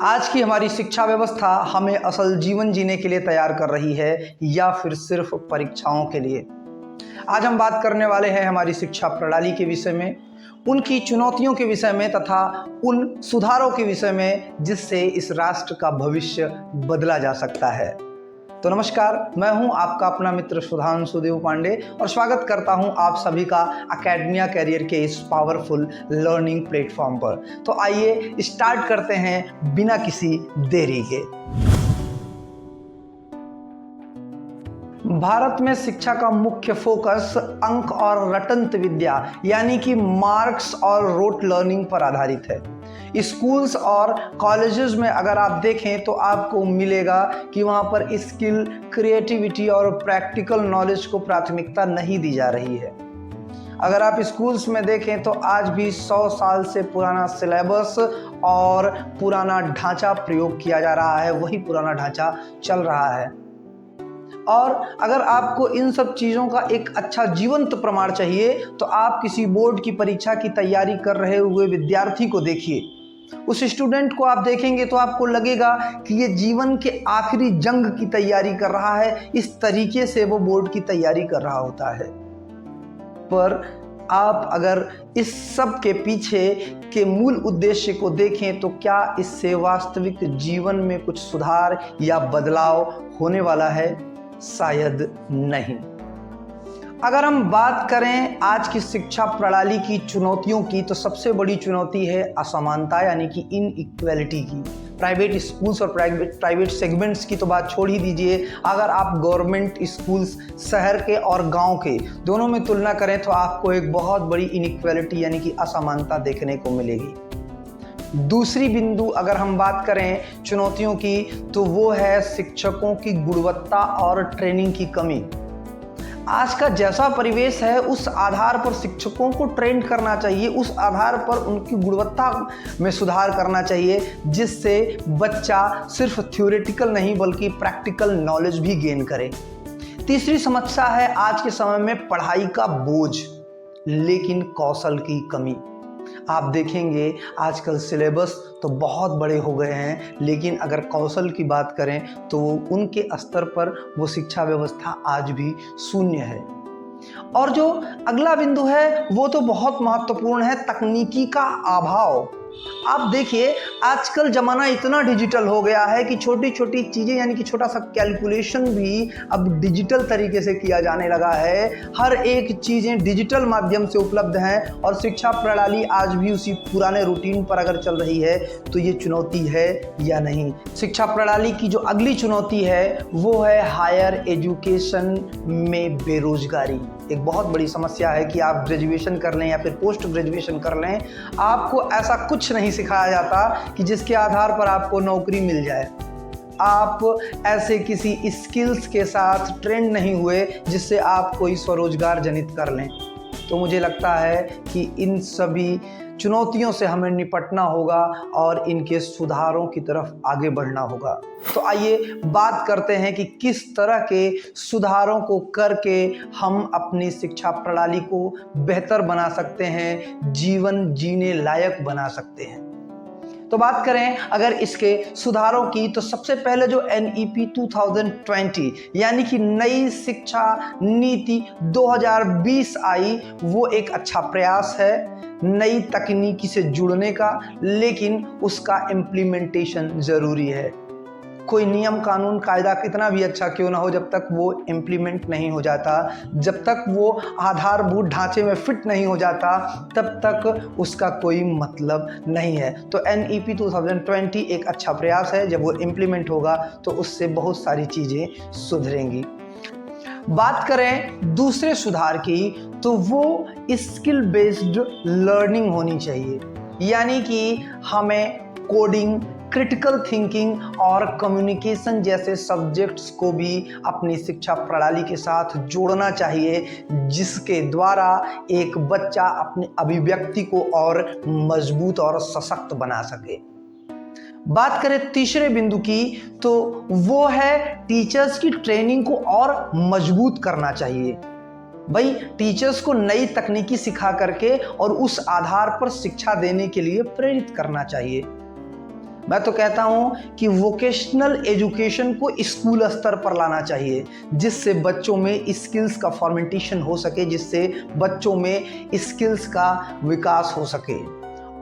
आज की हमारी शिक्षा व्यवस्था हमें असल जीवन जीने के लिए तैयार कर रही है या फिर सिर्फ परीक्षाओं के लिए। आज हम बात करने वाले हैं हमारी शिक्षा प्रणाली के विषय में, उनकी चुनौतियों के विषय में तथा उन सुधारों के विषय में जिससे इस राष्ट्र का भविष्य बदला जा सकता है। तो नमस्कार, मैं हूं आपका अपना मित्र सुधांशु देव पांडे और स्वागत करता हूं आप सभी का एकेडमिया कैरियर के इस पावरफुल लर्निंग प्लेटफॉर्म पर। तो आइए स्टार्ट करते हैं बिना किसी देरी के। भारत में शिक्षा का मुख्य फोकस अंक और रटंत विद्या यानी कि मार्क्स और रोट लर्निंग पर आधारित है। स्कूल्स और कॉलेजेस में अगर आप देखें तो आपको मिलेगा कि वहाँ पर स्किल, क्रिएटिविटी और प्रैक्टिकल नॉलेज को प्राथमिकता नहीं दी जा रही है। अगर आप स्कूल्स में देखें तो आज भी 100 साल से पुराना सिलेबस और पुराना ढांचा प्रयोग किया जा रहा है, वही पुराना ढांचा चल रहा है। और अगर आपको इन सब चीज़ों का एक अच्छा जीवंत प्रमाण चाहिए तो आप किसी बोर्ड की परीक्षा की तैयारी कर रहे हुए विद्यार्थी को देखिए। उस स्टूडेंट को आप देखेंगे तो आपको लगेगा कि ये जीवन के आखिरी जंग की तैयारी कर रहा है, इस तरीके से वो बोर्ड की तैयारी कर रहा होता है। पर आप अगर इस सब के पीछे के मूल उद्देश्य को देखें तो क्या इससे वास्तविक जीवन में कुछ सुधार या बदलाव होने वाला है? शायद नहीं। अगर हम बात करें आज की शिक्षा प्रणाली की चुनौतियों की तो सबसे बड़ी चुनौती है असमानता यानी कि इनइक्वालिटी की। प्राइवेट स्कूल्स और प्राइवेट सेगमेंट्स की तो बात छोड़ ही दीजिए, अगर आप गवर्नमेंट स्कूल्स शहर के और गांव के दोनों में तुलना करें तो आपको एक बहुत बड़ी इनइक्वालिटी यानी कि असमानता देखने को मिलेगी। दूसरी बिंदु अगर हम बात करें चुनौतियों की तो वो है शिक्षकों की गुणवत्ता और ट्रेनिंग की कमी। आज का जैसा परिवेश है उस आधार पर शिक्षकों को ट्रेन करना चाहिए, उस आधार पर उनकी गुणवत्ता में सुधार करना चाहिए जिससे बच्चा सिर्फ थ्योरेटिकल नहीं बल्कि प्रैक्टिकल नॉलेज भी गेन करे। तीसरी समस्या है आज के समय में पढ़ाई का बोझ लेकिन कौशल की कमी। आप देखेंगे आजकल सिलेबस तो बहुत बड़े हो गए हैं लेकिन अगर कौशल की बात करें तो उनके स्तर पर वो शिक्षा व्यवस्था आज भी शून्य है। और जो अगला बिंदु है वो तो बहुत महत्वपूर्ण है, तकनीकी का अभाव। आप देखिए आजकल ज़माना इतना डिजिटल हो गया है कि छोटी छोटी चीज़ें यानी कि छोटा सा कैलकुलेशन भी अब डिजिटल तरीके से किया जाने लगा है। हर एक चीज़ें डिजिटल माध्यम से उपलब्ध हैं और शिक्षा प्रणाली आज भी उसी पुराने रूटीन पर अगर चल रही है तो ये चुनौती है या नहीं। शिक्षा प्रणाली की जो अगली चुनौती है वो है हायर एजुकेशन में बेरोजगारी। एक बहुत बड़ी समस्या है कि आप ग्रेजुएशन कर लें या फिर पोस्ट ग्रेजुएशन कर लें, आपको ऐसा कुछ नहीं सिखाया जाता कि जिसके आधार पर आपको नौकरी मिल जाए। आप ऐसे किसी स्किल्स के साथ ट्रेंड नहीं हुए जिससे आप कोई स्वरोजगार जनित कर लें। तो मुझे लगता है कि इन सभी चुनौतियों से हमें निपटना होगा और इनके सुधारों की तरफ आगे बढ़ना होगा। तो आइए बात करते हैं कि किस तरह के सुधारों को करके हम अपनी शिक्षा प्रणाली को बेहतर बना सकते हैं, जीवन जीने लायक बना सकते हैं। तो बात करें अगर इसके सुधारों की तो सबसे पहले जो NEP 2020 यानी कि नई शिक्षा नीति 2020 आई वो एक अच्छा प्रयास है नई तकनीकी से जुड़ने का, लेकिन उसका इम्प्लीमेंटेशन ज़रूरी है। कोई नियम कानून कायदा कितना भी अच्छा क्यों ना हो, जब तक वो इम्प्लीमेंट नहीं हो जाता, जब तक वो आधारभूत ढांचे में फिट नहीं हो जाता, तब तक उसका कोई मतलब नहीं है। तो NEP 2020 एक अच्छा प्रयास है, जब वो इम्प्लीमेंट होगा तो उससे बहुत सारी चीज़ें सुधरेंगी। बात करें दूसरे सुधार की तो वो स्किल बेस्ड लर्निंग होनी चाहिए, यानी कि हमें कोडिंग, क्रिटिकल थिंकिंग और कम्युनिकेशन जैसे सब्जेक्ट्स को भी अपनी शिक्षा प्रणाली के साथ जोड़ना चाहिए जिसके द्वारा एक बच्चा अपनी अभिव्यक्ति को और मजबूत और सशक्त बना सके। बात करें तीसरे बिंदु की तो वो है टीचर्स की ट्रेनिंग को और मजबूत करना चाहिए। भाई टीचर्स को नई तकनीकी सिखा करके और उस आधार पर शिक्षा देने के लिए प्रेरित करना चाहिए। मैं तो कहता हूँ कि वोकेशनल एजुकेशन को स्कूल स्तर पर लाना चाहिए, जिससे बच्चों में स्किल्स का फॉर्मेंटेशन हो सके, जिससे बच्चों में स्किल्स का विकास हो सके।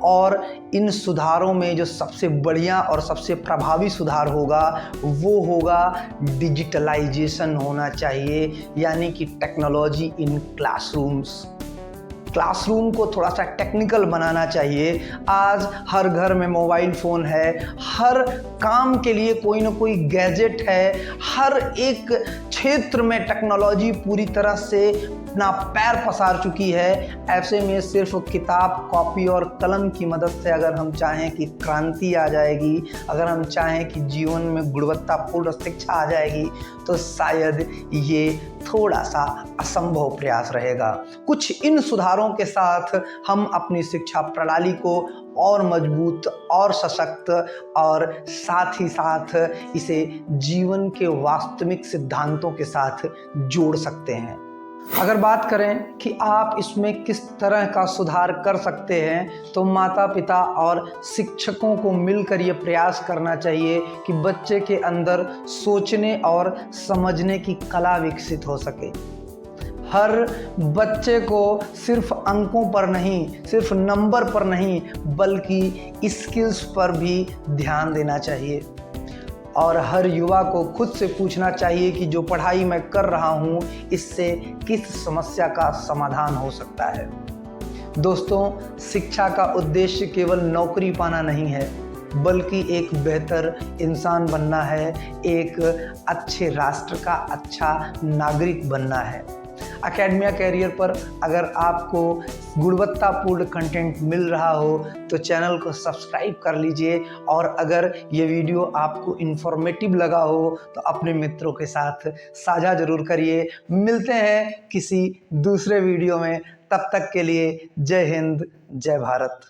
और इन सुधारों में जो सबसे बढ़िया और सबसे प्रभावी सुधार होगा वो होगा डिजिटलाइजेशन होना चाहिए, यानी कि टेक्नोलॉजी इन क्लासरूम्स। क्लासरूम को थोड़ा सा टेक्निकल बनाना चाहिए। आज हर घर में मोबाइल फ़ोन है, हर काम के लिए कोई ना कोई गैजेट है, हर एक क्षेत्र में टेक्नोलॉजी पूरी तरह से अपना पैर पसार चुकी है। ऐसे में सिर्फ किताब, कॉपी और कलम की मदद से अगर हम चाहें कि क्रांति आ जाएगी, अगर हम चाहें कि जीवन में गुणवत्तापूर्ण शिक्षा आ जाएगी, तो शायद ये थोड़ा सा असंभव प्रयास रहेगा। कुछ इन सुधारों के साथ हम अपनी शिक्षा प्रणाली को और मजबूत और सशक्त और साथ ही साथ इसे जीवन के वास्तविक सिद्धांतों के साथ जोड़ सकते हैं। अगर बात करें कि आप इसमें किस तरह का सुधार कर सकते हैं, तो माता पिता और शिक्षकों को मिलकर ये प्रयास करना चाहिए कि बच्चे के अंदर सोचने और समझने की कला विकसित हो सके। हर बच्चे को सिर्फ अंकों पर नहीं, सिर्फ नंबर पर नहीं, बल्कि स्किल्स पर भी ध्यान देना चाहिए। और हर युवा को खुद से पूछना चाहिए कि जो पढ़ाई मैं कर रहा हूँ, इससे किस समस्या का समाधान हो सकता है। दोस्तों, शिक्षा का उद्देश्य केवल नौकरी पाना नहीं है, बल्कि एक बेहतर इंसान बनना है, एक अच्छे राष्ट्र का अच्छा नागरिक बनना है। एकेडमिया कैरियर पर अगर आपको गुणवत्तापूर्ण कंटेंट मिल रहा हो तो चैनल को सब्सक्राइब कर लीजिए, और अगर ये वीडियो आपको इन्फॉर्मेटिव लगा हो तो अपने मित्रों के साथ साझा जरूर करिए। मिलते हैं किसी दूसरे वीडियो में, तब तक के लिए जय हिंद, जय भारत।